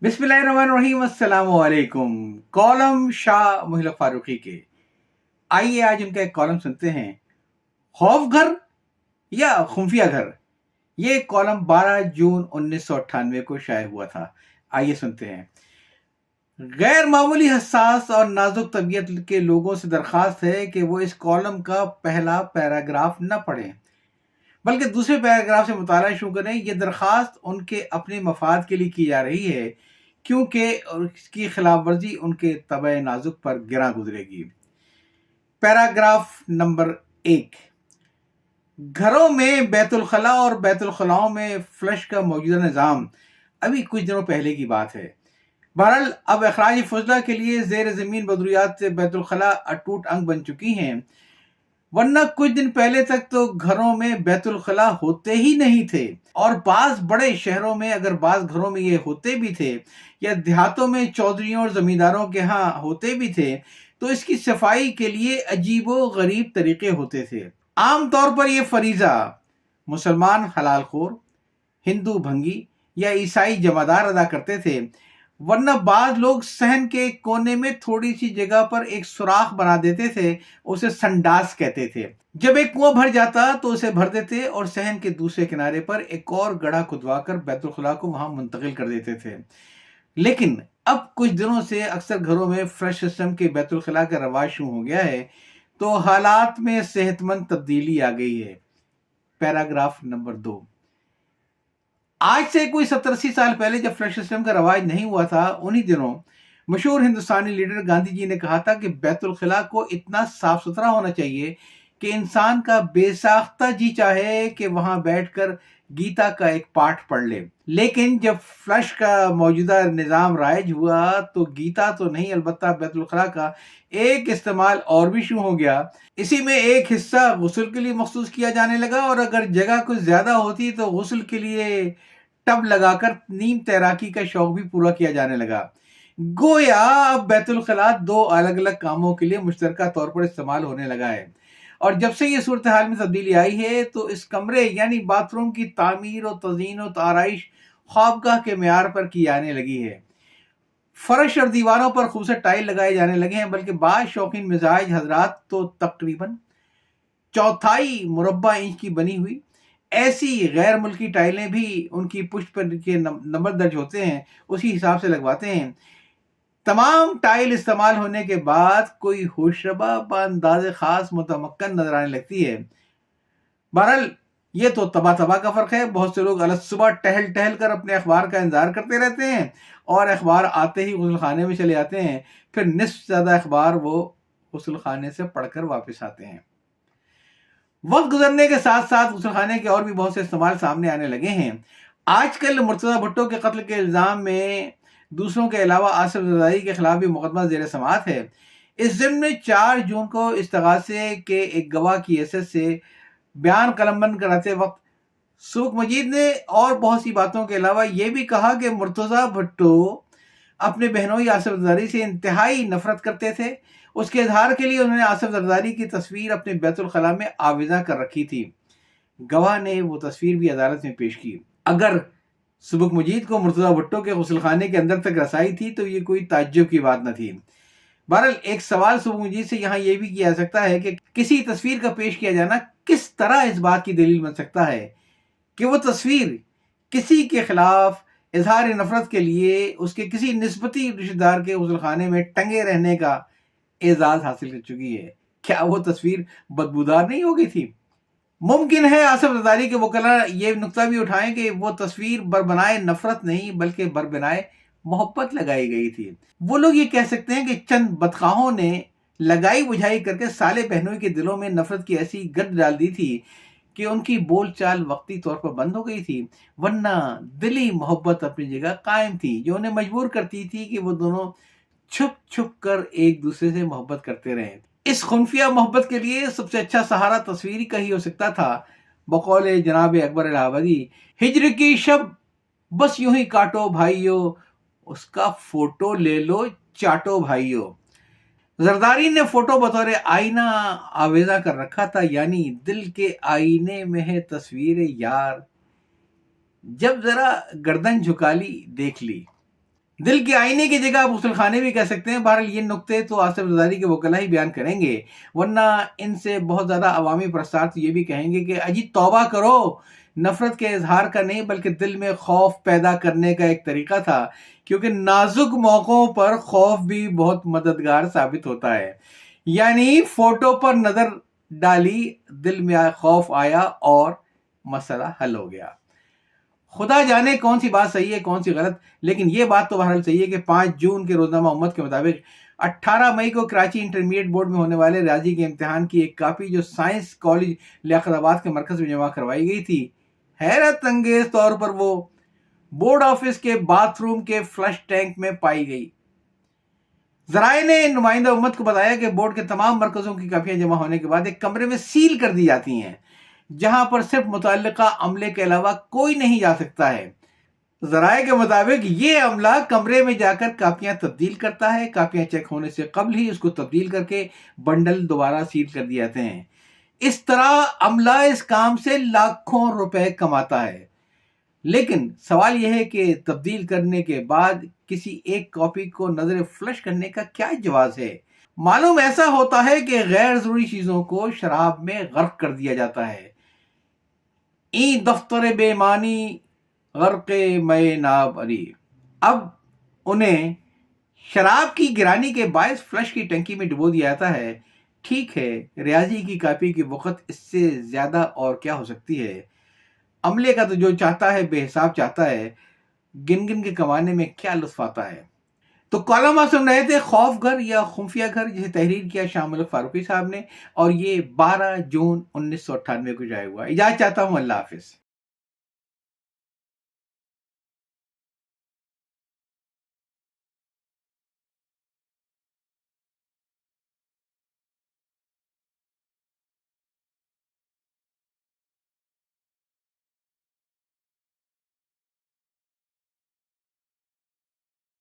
बिस्मिल्लाहिर्रहमानिर्रहीम, अस्सलाम वालेकुम। कॉलम शाह मुहल्लक फारूकी के। आइए आज उनका एक कॉलम सुनते हैं। खौफ घर या खुफिया घर। ये कॉलम 12 जून 1998 को शाये हुआ था। आइए सुनते हैं। गैर मामूली हसास और नाजुक तबीयत के लोगों से दरख्वास्त है कि वो इस कॉलम का पहला पैराग्राफ न पढ़ें, बल्कि दूसरे पैराग्राफ से मुताला शुरू करें। ये दरख्वास्त उनके अपने मफाद के लिए की जा रही है, क्योंकि इसकी खिलाफ वर्जी उनके तबे नाजुक पर गिरा गुजरेगी। Paragraph number 1। घरों में बैतुल खला और बैतुल खलाओं में फ्लश का मौजूदा निज़ाम अभी कुछ दिनों पहले की बात है। बहरहाल अब अखराज फजला के लिए जेर ज़मीन बदरूयात से बैतुल खला अटूट अंग बन चुकी हैं, वरना कुछ दिन पहले तक तो घरों में बैतुल खला होते ही नहीं थे। और बाज बड़े शहरों में अगर बाज घरों में ये होते भी थे या देहातों में चौधरियों और जमींदारों के यहाँ होते भी थे, तो इसकी सफाई के लिए अजीबो गरीब तरीके होते थे। आम तौर पर यह फरीजा मुसलमान हलालखोर, हिंदू भंगी या ईसाई जमादार अदा करते थे, वरना बाद लोग सहन के कोने में थोड़ी सी जगह पर एक सुराख बना देते थे, उसे संडास कहते थे। जब एक कुआं भर जाता तो उसे भर देते और सहन के दूसरे किनारे पर एक और गड्ढा खुदवाकर बैतुल खुला को वहां मुंतकिल कर देते थे। लेकिन अब कुछ दिनों से अक्सर घरों में फ्लश सिस्टम के बैतुल खला का रवाज शुरू हो गया है, तो हालात में सेहतमंद तब्दीली आ गई है। Paragraph number 2। आज से कोई 70-80 साल पहले जब फ्लश सिस्टम का रवाज नहीं हुआ था, उन्हीं दिनों मशहूर हिंदुस्तानी लीडर गांधी जी ने कहा था कि बैतुल खला को इतना साफ सुथरा होना चाहिए कि इंसान का बेसाख्ता जी चाहे कि वहां बैठकर गीता का एक पाठ पढ़ ले। लेकिन जब फ्लश का मौजूदा निज़ाम राइज हुआ तो गीता तो नहीं, अलबत्ता बैतुल खला का एक इस्तेमाल और भी शुरू हो गया। इसी में एक हिस्सा गुस्ल के लिए मखसूस किया जाने लगा, और अगर जगह कुछ ज्यादा होती तो गुस्ल के लिए टब लगाकर नीम तैराकी का शौक भी पूरा किया जाने लगा। गोया अब बैतुल खला दो अलग अलग कामों के लिए मुश्तरका तौर पर इस्तेमाल होने लगा है। और जब से ये सूरत हाल में तब्दीली आई है तो इस कमरे यानी बाथरूम की तामीर और तज़ीन और आराइश ख्वाबगाह के मेयार पर की जाने लगी है। फर्श और दीवारों पर खूबसूरत टाइल लगाए जाने लगे हैं, बल्कि बाद शौकीन मिजाज हजरात तो तकरीबन चौथाई मुरब्बा इंच की बनी हुई ऐसी गैर मुल्की टाइलें भी उनकी पुष्ट पर के नंबर दर्ज होते हैं उसी हिसाब से लगवाते हैं। तमाम टाइल इस्तेमाल होने के बाद कोई होशरबा बांदाज़े खास मुतमक्कन नजर आने लगती है। बहरहाल ये तो तबाह तबाह का फर्क है। बहुत से लोग अलग सुबह टहल टहल कर अपने अखबार का इंतजार करते रहते हैं और अखबार आते ही गुस्ल खाने में चले जाते हैं, फिर निस्फ ज्यादा अखबार वो गुस्ल खाने से पढ़कर वापस आते हैं। वक्त गुजरने के साथ साथ गुस्ल खाने के और भी बहुत से इस्तेमाल सामने आने लगे हैं। आजकल मुर्तज़ा भुट्टो के कत्ल के इल्जाम में दूसरों के अलावा आसिफ जरदारी के खिलाफ भी मुकदमा जेर समाअत है। इस ज़िम्न में 4 जून को इस्तगासे के एक गवाह की हैसियत से बयान कलमबंद कराते वक्त सुख मजीद ने और बहुत सी बातों के अलावा ये भी कहा कि मुर्तज़ा भुट्टो अपने बहनोई आसिफ जरदारी से इंतहाई नफरत करते थे। उसके इजहार के लिए उन्होंने आसिफ जरदारी की तस्वीर अपने बैतुल खला में आविज़ा कर रखी थी। गवाह ने वो तस्वीर भी अदालत में पेश की। अगर सुबुक मजीद को मुर्तज़ा भुट्टो के गुस्ल खाने के अंदर तक रसाई थी तो ये कोई ताज्जुब की बात न थी। बहरहाल एक सवाल सुबुक मजीद से यहाँ ये भी किया जा सकता है कि किसी तस्वीर का पेश किया जाना किस तरह इस बात की दलील बन सकता है कि वो तस्वीर किसी के खिलाफ इजहार नफरत के लिए उसके किसी निस्बती रिश्तेदार के गुस्ल खाने में टंगे रहने का एजाज हासिल कर चुकी है। क्या वो तस्वीर बदबूदार नहीं हो गई थी? मुमकिन है आसिफ जरदारी के वकला ये नुक्ता भी उठाएं कि वो तस्वीर बरबनाए नफरत नहीं बल्कि बरबनाए मोहब्बत लगाई गई थी। वो लोग ये कह सकते हैं कि चंद बदखाहों ने लगाई बुझाई करके साले बहनों के दिलों में नफरत की ऐसी गंध डाल दी थी कि उनकी बोलचाल वक्ती तौर पर बंद हो गई थी, वरना दिली मोहब्बत अपनी जगह कायम थी, जो उन्हें मजबूर करती थी कि वो दोनों छुप छुप कर एक दूसरे से मोहब्बत करते रहे। इस खुफिया मोहब्बत के लिए सबसे अच्छा सहारा तस्वीर का ही हो सकता था। बकौल जनाब अकबर इलाहाबादी, हिजर की शब बस यूं ही काटो भाइयों, उसका फोटो ले लो चाटो भाइयों। जरदारी ने फोटो बतौर आईना आवेजा कर रखा था, यानी दिल के आईने में है तस्वीर यार, जब जरा गर्दन झुका ली देख ली। دل کے آئینے کی جگہ آپ غسل خانے بھی کہہ سکتے ہیں۔ بہرحال یہ نقطے تو آصف زرداری کے وکلا ہی بیان کریں گے، ورنہ ان سے بہت زیادہ عوامی پرستار تو یہ بھی کہیں گے کہ اجی توبہ کرو، نفرت کے اظہار کا نہیں بلکہ دل میں خوف پیدا کرنے کا ایک طریقہ تھا، کیونکہ نازک موقعوں پر خوف بھی بہت مددگار ثابت ہوتا ہے۔ یعنی فوٹو پر نظر ڈالی، دل میں خوف آیا اور مسئلہ حل ہو گیا۔ خدا جانے کون سی بات صحیح ہے کون سی غلط، لیکن یہ بات تو بہرحال صحیح ہے کہ 5 جون کے روزنامہ امت کے مطابق 18 مئی کو کراچی انٹرمیڈیٹ بورڈ میں ہونے والے ریاضی کے امتحان کی ایک کاپی جو سائنس کالج لیاقت آباد کے مرکز میں جمع کروائی گئی تھی، حیرت انگیز طور پر وہ بورڈ آفس کے باتھ روم کے فلش ٹینک میں پائی گئی۔ ذرائع نے نمائندہ امت کو بتایا کہ بورڈ کے تمام مرکزوں کی کاپیاں جمع ہونے کے بعد ایک کمرے میں سیل کر دی جاتی ہیں، جہاں پر صرف متعلقہ عملے کے علاوہ کوئی نہیں جا سکتا ہے۔ ذرائع کے مطابق یہ عملہ کمرے میں جا کر کاپیاں تبدیل کرتا ہے، کاپیاں چیک ہونے سے قبل ہی اس کو تبدیل کر کے بنڈل دوبارہ سیل کر دیے جاتے ہیں۔ اس طرح عملہ اس کام سے لاکھوں روپے کماتا ہے۔ لیکن سوال یہ ہے کہ تبدیل کرنے کے بعد کسی ایک کاپی کو نظر فلش کرنے کا کیا جواز ہے؟ معلوم ایسا ہوتا ہے کہ غیر ضروری چیزوں کو شراب میں غرق کر دیا جاتا ہے۔ این دفتر بے معنی غرق میں ناب علی۔ اب انہیں شراب کی گرانی کے باعث فلش کی ٹنکی میں ڈبو دیا جاتا ہے۔ ٹھیک ہے، ریاضی کی کاپی کی وقت اس سے زیادہ اور کیا ہو سکتی ہے؟ عملے کا تو جو چاہتا ہے بے حساب چاہتا ہے، گن گن کے کمانے میں کیا لطف آتا ہے۔ تو کالم آپ سن رہے تھے خوف گھر یا خفیہ گھر، جسے تحریر کیا شاہ ملک فاروقی صاحب نے، اور یہ 12 جون 1998 کو جائے ہوا۔ اجازت چاہتا ہوں، اللہ حافظ۔